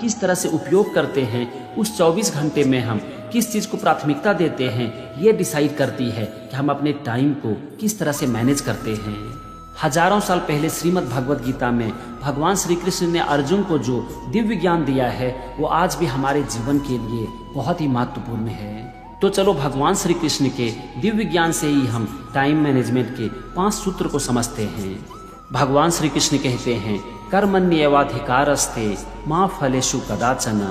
किस तरह से उपयोग करते हैं, उस 24 घंटे में हम किस चीज़ को प्राथमिकता देते हैं, ये डिसाइड करती है कि हम अपने टाइम को किस तरह से मैनेज करते हैं। हजारों साल पहले श्रीमद् भगवद गीता में भगवान श्री कृष्ण ने अर्जुन को जो दिव्य ज्ञान दिया है वो आज भी हमारे जीवन के लिए बहुत ही महत्वपूर्ण है। तो चलो भगवान श्री कृष्ण के दिव्य ज्ञान से ही हम टाइम मैनेजमेंट के 5 सूत्र को समझते हैं। भगवान श्री कृष्ण कहते हैं कर्मण्येवाधिकारस्ते मां फलेषु कदाचन,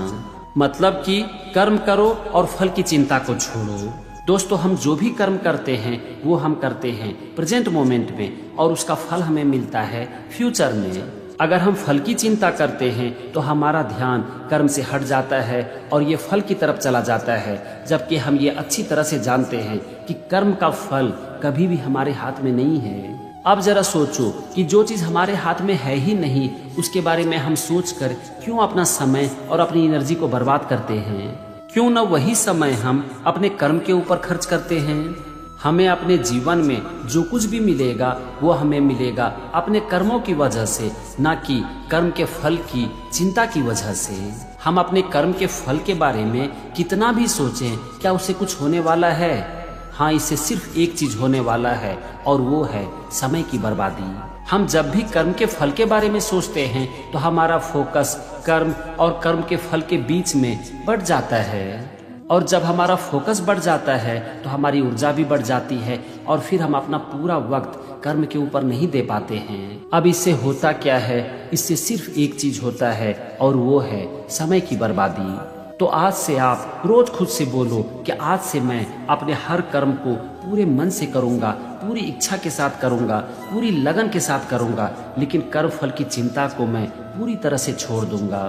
मतलब कि कर्म करो और फल की चिंता को छोड़ो। दोस्तों, हम जो भी कर्म करते हैं वो हम करते हैं प्रेजेंट मोमेंट में और उसका फल हमें मिलता है फ्यूचर में। अगर हम फल की चिंता करते हैं तो हमारा ध्यान कर्म से हट जाता है और ये फल की तरफ चला जाता है, जबकि हम ये अच्छी तरह से जानते हैं कि कर्म का फल कभी भी हमारे हाथ में नहीं है। अब जरा सोचो कि जो चीज़ हमारे हाथ में है ही नहीं उसके बारे में हम सोचकर क्यों अपना समय और अपनी एनर्जी को बर्बाद करते हैं। क्यों न वही समय हम अपने कर्म के ऊपर खर्च करते हैं। हमें अपने जीवन में जो कुछ भी मिलेगा वो हमें मिलेगा अपने कर्मों की वजह से, ना कि कर्म के फल की चिंता की वजह से। हम अपने कर्म के फल के बारे में कितना भी सोचें, क्या उससे कुछ होने वाला है? हाँ, इससे सिर्फ एक चीज होने वाला है और वो है समय की बर्बादी। हम जब भी कर्म के फल के बारे में सोचते हैं तो हमारा फोकस कर्म और कर्म के फल के बीच में बढ़ जाता है, और जब हमारा फोकस बढ़ जाता है तो हमारी ऊर्जा भी बढ़ जाती है और फिर हम अपना पूरा वक्त कर्म के ऊपर नहीं दे पाते हैं। अब इससे होता क्या है? इससे सिर्फ एक चीज होता है और वो है समय की बर्बादी। तो आज से आप रोज खुद से बोलो कि आज से मैं अपने हर कर्म को पूरे मन से करूंगा, पूरी इच्छा के साथ करूंगा, पूरी लगन के साथ करूंगा, लेकिन कर्म फल की चिंता को मैं पूरी तरह से छोड़ दूंगा।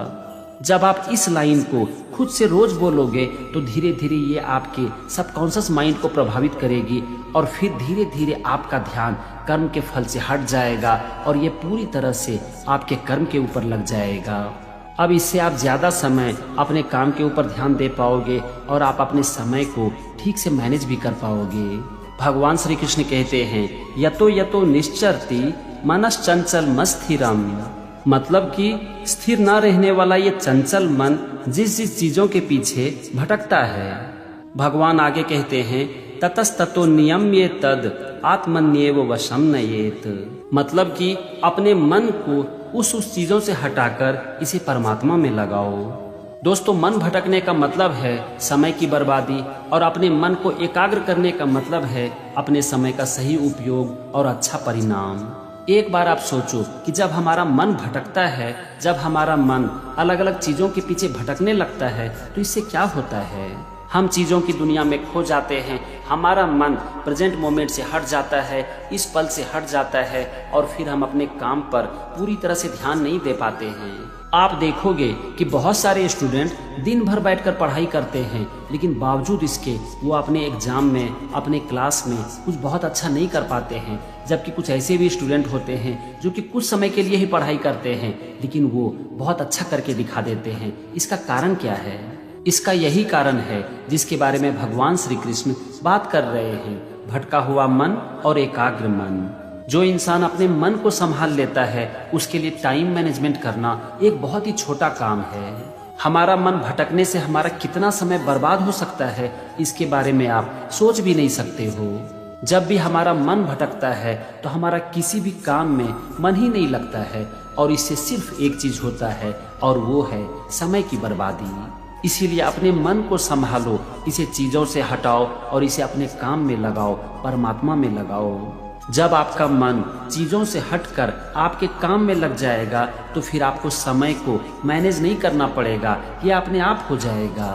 जब आप इस लाइन को खुद से रोज बोलोगे तो धीरे धीरे ये आपके सबकॉन्शियस माइंड को प्रभावित करेगी और फिर धीरे धीरे आपका ध्यान कर्म के फल से हट जाएगा और ये पूरी तरह से आपके कर्म के ऊपर लग जाएगा। अब इससे आप ज्यादा समय अपने काम के ऊपर ध्यान दे पाओगे और आप अपने समय को ठीक से मैनेज भी कर पाओगे। भगवान श्री कृष्ण कहते हैं यतो यतो निश्चरति मनश्चंचल मस्थिरम, मतलब कि स्थिर न रहने वाला ये चंचल मन जिस जिस चीजों के पीछे भटकता है। भगवान आगे कहते हैं ततस्ततो नियम्ये तद आत्मन्येव वशम नयेत, मतलब कि अपने मन को उस चीजों से हटाकर इसे परमात्मा में लगाओ। दोस्तों, मन भटकने का मतलब है समय की बर्बादी और अपने मन को एकाग्र करने का मतलब है अपने समय का सही उपयोग और अच्छा परिणाम। एक बार आप सोचो कि जब हमारा मन भटकता है, जब हमारा मन अलग अलग चीजों के पीछे भटकने लगता है तो इससे क्या होता है? हम चीजों की दुनिया में खो जाते हैं, हमारा मन प्रेजेंट मोमेंट से हट जाता है, इस पल से हट जाता है और फिर हम अपने काम पर पूरी तरह से ध्यान नहीं दे पाते हैं। आप देखोगे कि बहुत सारे स्टूडेंट दिन भर बैठकर पढ़ाई करते हैं, लेकिन बावजूद इसके वो अपने एग्जाम में, अपने क्लास में कुछ बहुत अच्छा नहीं कर पाते हैं, जबकि कुछ ऐसे भी स्टूडेंट होते हैं जो कि कुछ समय के लिए ही पढ़ाई करते हैं लेकिन वो बहुत अच्छा करके दिखा देते हैं। इसका कारण क्या है? इसका यही कारण है जिसके बारे में भगवान श्री कृष्ण बात कर रहे हैं, भटका हुआ मन और एकाग्र मन। जो इंसान अपने मन को संभाल लेता है उसके लिए टाइम मैनेजमेंट करना एक बहुत ही छोटा काम है। हमारा मन भटकने से हमारा कितना समय बर्बाद हो सकता है इसके बारे में आप सोच भी नहीं सकते हो। जब भी हमारा मन भटकता है तो हमारा किसी भी काम में मन ही नहीं लगता है और इससे सिर्फ एक चीज होता है और वो है समय की बर्बादी। इसीलिए अपने मन को संभालो, इसे चीजों से हटाओ और इसे अपने काम में लगाओ, परमात्मा में लगाओ। जब आपका मन चीजों से हटकर आपके काम में लग जाएगा तो फिर आपको समय को मैनेज नहीं करना पड़ेगा, ये अपने आप हो जाएगा।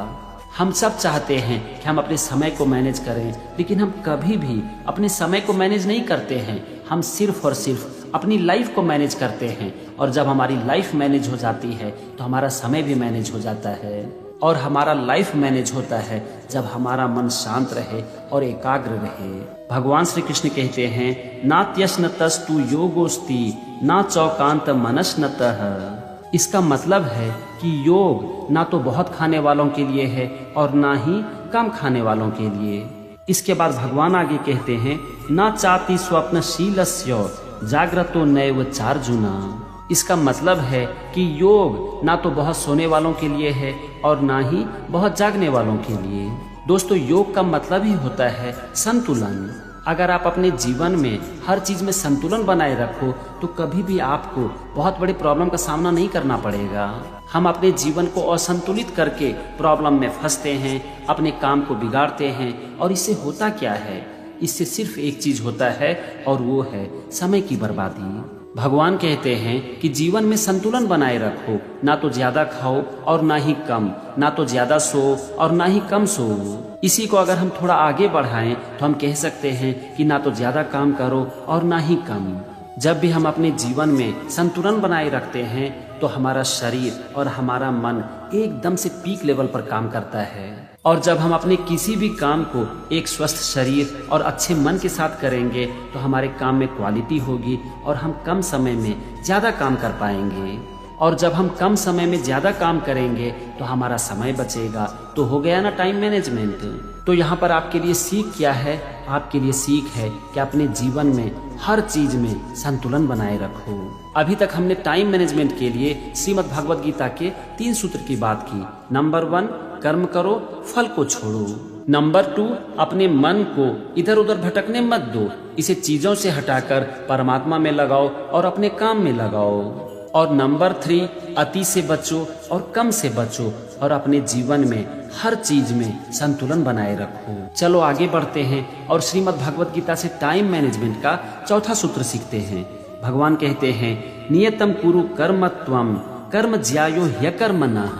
हम सब चाहते हैं कि हम अपने समय को मैनेज करें, लेकिन हम कभी भी अपने समय को मैनेज नहीं करते हैं। हम सिर्फ और सिर्फ अपनी लाइफ को मैनेज करते हैं और जब हमारी लाइफ मैनेज हो जाती है तो हमारा समय भी मैनेज हो जाता है। और हमारा लाइफ मैनेज होता है जब हमारा मन शांत रहे और एकाग्र रहे। भगवान श्री कृष्ण कहते हैं नात्यश्नतस्तु योगोस्ति ना चौकांत मनश्नतः, इसका मतलब है कि योग ना तो बहुत खाने वालों के लिए है और ना ही कम खाने वालों के लिए। इसके बाद भगवान आगे कहते हैं ना चाति स्वप्नशीलस्य जाग्रतो नैव चार्जुना, इसका मतलब है कि योग ना तो बहुत सोने वालों के लिए है और ना ही बहुत जागने वालों के लिए। दोस्तों, योग का मतलब ही होता है संतुलन। अगर आप अपने जीवन में हर चीज में संतुलन बनाए रखो तो कभी भी आपको बहुत बड़ी प्रॉब्लम का सामना नहीं करना पड़ेगा। हम अपने जीवन को असंतुलित करके प्रॉब्लम में फंसते हैं, अपने काम को बिगाड़ते हैं, और इससे होता क्या है? इससे सिर्फ एक चीज होता है और वो है समय की बर्बादी। भगवान कहते हैं कि जीवन में संतुलन बनाए रखो, ना तो ज्यादा खाओ और ना ही कम, ना तो ज्यादा सो और ना ही कम सो। इसी को अगर हम थोड़ा आगे बढ़ाएं तो हम कह सकते हैं कि ना तो ज्यादा काम करो और ना ही कम। जब भी हम अपने जीवन में संतुलन बनाए रखते हैं तो हमारा शरीर और हमारा मन एकदम से पीक लेवल पर काम करता है। और जब हम अपने किसी भी काम को एक स्वस्थ शरीर और अच्छे मन के साथ करेंगे तो हमारे काम में क्वालिटी होगी और हम कम समय में ज्यादा काम कर पाएंगे। और जब हम कम समय में ज्यादा काम करेंगे तो हमारा समय बचेगा। तो हो गया ना टाइम मैनेजमेंट। तो यहाँ पर आपके लिए सीख क्या है? आपके लिए सीख है कि अपने जीवन में हर चीज में संतुलन बनाए रखो। अभी तक हमने टाइम मैनेजमेंट के लिए श्रीमद् भगवद गीता के 3 सूत्र की बात की। नंबर 1, कर्म करो, फल को छोड़ो। नंबर 2, अपने मन को इधर उधर भटकने मत दो, इसे चीजों से हटाकर परमात्मा में लगाओ और अपने काम में लगाओ। और नंबर 3, अति से बचो और कम से बचो और अपने जीवन में हर चीज में संतुलन बनाए रखो। चलो आगे बढ़ते हैं और श्रीमद् भगवद गीता से टाइम मैनेजमेंट का 4था सूत्र सीखते हैं। भगवान कहते हैं, नियतम कुरु कर्म त्वम कर्म ज्यायो ह्यकर्मणः।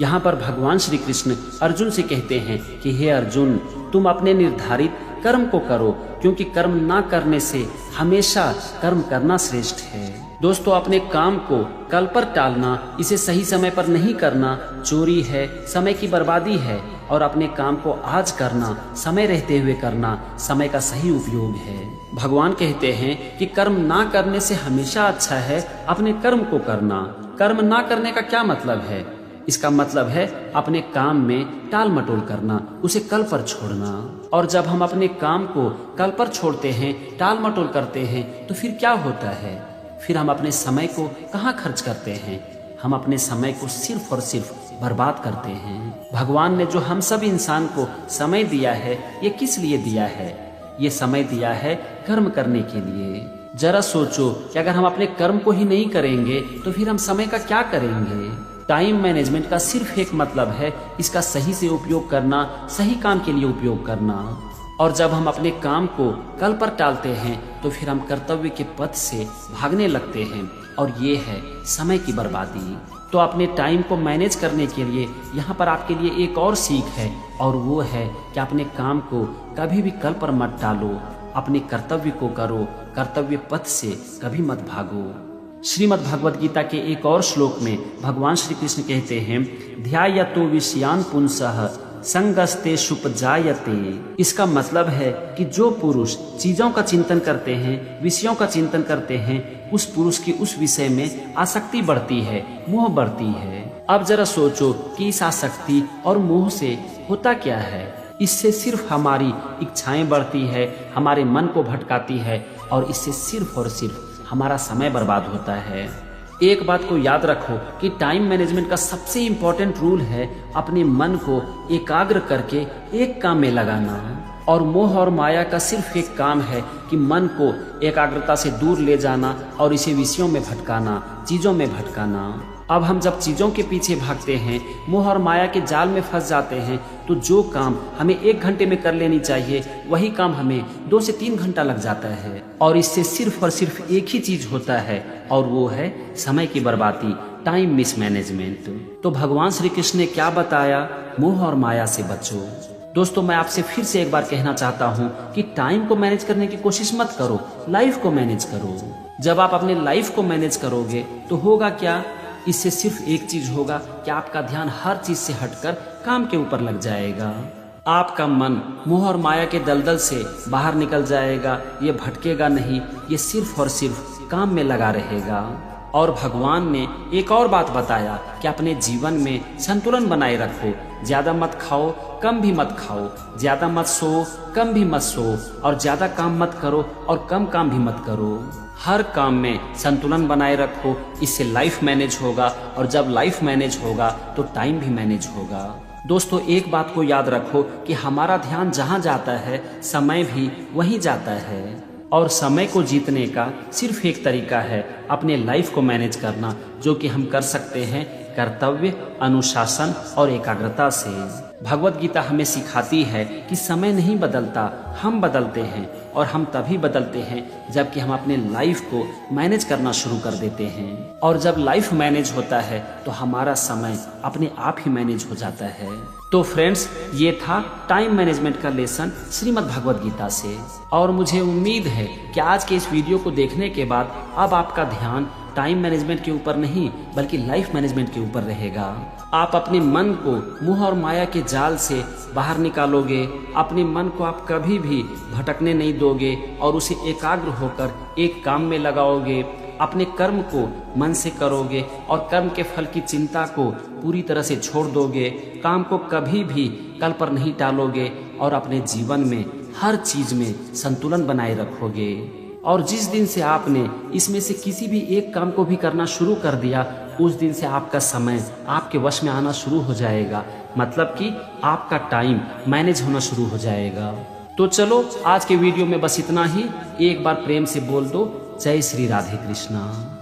यहाँ पर भगवान श्री कृष्ण अर्जुन से कहते हैं कि हे अर्जुन, तुम अपने निर्धारित कर्म को करो, क्योंकि कर्म ना करने से हमेशा कर्म करना श्रेष्ठ है। दोस्तों, अपने काम को कल पर टालना, इसे सही समय पर नहीं करना चोरी है, समय की बर्बादी है। और अपने काम को आज करना, समय रहते हुए करना, समय का सही उपयोग है। भगवान कहते हैं कि कर्म ना करने से हमेशा अच्छा है अपने कर्म को करना। कर्म ना करने का क्या मतलब है? इसका मतलब है अपने काम में टाल मटोल करना, उसे कल पर छोड़ना। और जब हम अपने काम को कल पर छोड़ते हैं, टाल मटोल करते हैं, तो फिर क्या होता है? फिर हम अपने समय को कहाँ खर्च करते हैं? हम अपने समय को सिर्फ और सिर्फ बर्बाद करते हैं। भगवान ने जो हम सब इंसान को समय दिया है, ये किस लिए दिया है? ये समय दिया है कर्म करने के लिए। जरा सोचो कि अगर हम अपने कर्म को ही नहीं करेंगे तो फिर हम समय का क्या करेंगे? टाइम मैनेजमेंट का सिर्फ एक मतलब है इसका सही से उपयोग करना, सही काम के लिए उपयोग करना। और जब हम अपने काम को कल पर टालते हैं तो फिर हम कर्तव्य के पथ से भागने लगते हैं, और ये है समय की बर्बादी। तो अपने टाइम को मैनेज करने के लिए यहाँ पर आपके लिए एक और सीख है, और वो है कि अपने काम को कभी भी कल पर मत टालो, अपने कर्तव्य को करो, कर्तव्य पथ से कभी मत भागो। श्रीमद् भगवद गीता के एक और श्लोक में भगवान श्री कृष्ण कहते हैं, ध्यायतो विषयान पुंसः संगस्ते शुपजायते। इसका मतलब है कि जो पुरुष चीजों का चिंतन करते हैं, विषयों का चिंतन करते हैं, उस पुरुष की उस विषय में आसक्ति बढ़ती है, मोह बढ़ती है। अब जरा सोचो कि इस आसक्ति और मोह से होता क्या है? इससे सिर्फ हमारी इच्छाएं बढ़ती है, हमारे मन को भटकाती है, और इससे सिर्फ और सिर्फ हमारा समय बर्बाद होता है। एक बात को याद रखो कि टाइम मैनेजमेंट का सबसे इम्पोर्टेंट रूल है अपने मन को एकाग्र करके एक काम में लगाना। और मोह और माया का सिर्फ एक काम है कि मन को एकाग्रता से दूर ले जाना और इसे विषयों में भटकाना, चीजों में भटकाना। अब हम जब चीजों के पीछे भागते हैं, मोह और माया के जाल में फंस जाते हैं, तो जो काम हमें 1 घंटे में कर लेनी चाहिए वही काम हमें 2 से 3 घंटा लग जाता है। और इससे सिर्फ और सिर्फ एक ही चीज होता है, और वो है समय की बर्बादी, टाइम मिसमैनेजमेंट। तो भगवान श्री कृष्ण ने क्या बताया? मोह और माया से बचो। दोस्तों, मैं आपसे फिर से एक बार कहना चाहता हूँ कि टाइम को मैनेज करने की कोशिश मत करो, लाइफ को मैनेज करो। जब आप अपने लाइफ को मैनेज करोगे तो होगा क्या? इससे सिर्फ एक चीज होगा कि आपका ध्यान हर चीज से हटकर काम के ऊपर लग जाएगा। आपका मन मोह और माया के दलदल से बाहर निकल जाएगा, ये भटकेगा नहीं, ये सिर्फ और सिर्फ काम में लगा रहेगा। और भगवान ने एक और बात बताया कि अपने जीवन में संतुलन बनाए रखो। ज्यादा मत खाओ, कम भी मत खाओ, ज्यादा मत सो, कम भी मत सो, और ज्यादा काम मत करो और कम काम भी मत करो। हर काम में संतुलन बनाए रखो, इससे लाइफ मैनेज होगा, और जब लाइफ मैनेज होगा तो टाइम भी मैनेज होगा। दोस्तों, एक बात को याद रखो कि हमारा ध्यान जहाँ जाता है समय भी वहीं जाता है, और समय को जीतने का सिर्फ एक तरीका है, अपने लाइफ को मैनेज करना, जो कि हम कर सकते हैं कर्तव्य, अनुशासन और एकाग्रता से। भगवत गीता हमें सिखाती है कि समय नहीं बदलता, हम बदलते हैं, और हम तभी बदलते हैं जबकि हम अपने लाइफ को मैनेज करना शुरू कर देते हैं। और जब लाइफ मैनेज होता है तो हमारा समय अपने आप ही मैनेज हो जाता है। तो फ्रेंड्स, ये था टाइम मैनेजमेंट का लेसन श्रीमद् भगवत गीता से, और मुझे उम्मीद है कि आज के इस वीडियो को देखने के बाद अब आपका ध्यान टाइम मैनेजमेंट के ऊपर नहीं बल्कि लाइफ मैनेजमेंट के ऊपर रहेगा। आप अपने मन को मोह और माया के जाल से बाहर निकालोगे, अपने मन को आप कभी भी भटकने नहीं दोगे और उसे एकाग्र होकर एक काम में लगाओगे। अपने कर्म को मन से करोगे और कर्म के फल की चिंता को पूरी तरह से छोड़ दोगे। काम को कभी भी कल पर नहीं टालोगे और अपने जीवन में हर चीज में संतुलन बनाए रखोगे। और जिस दिन से आपने इसमें से किसी भी एक काम को भी करना शुरू कर दिया, उस दिन से आपका समय आपके वश में आना शुरू हो जाएगा, मतलब कि आपका टाइम मैनेज होना शुरू हो जाएगा। तो चलो, आज के वीडियो में बस इतना ही। एक बार प्रेम से बोल दो, जय श्री राधे कृष्णा।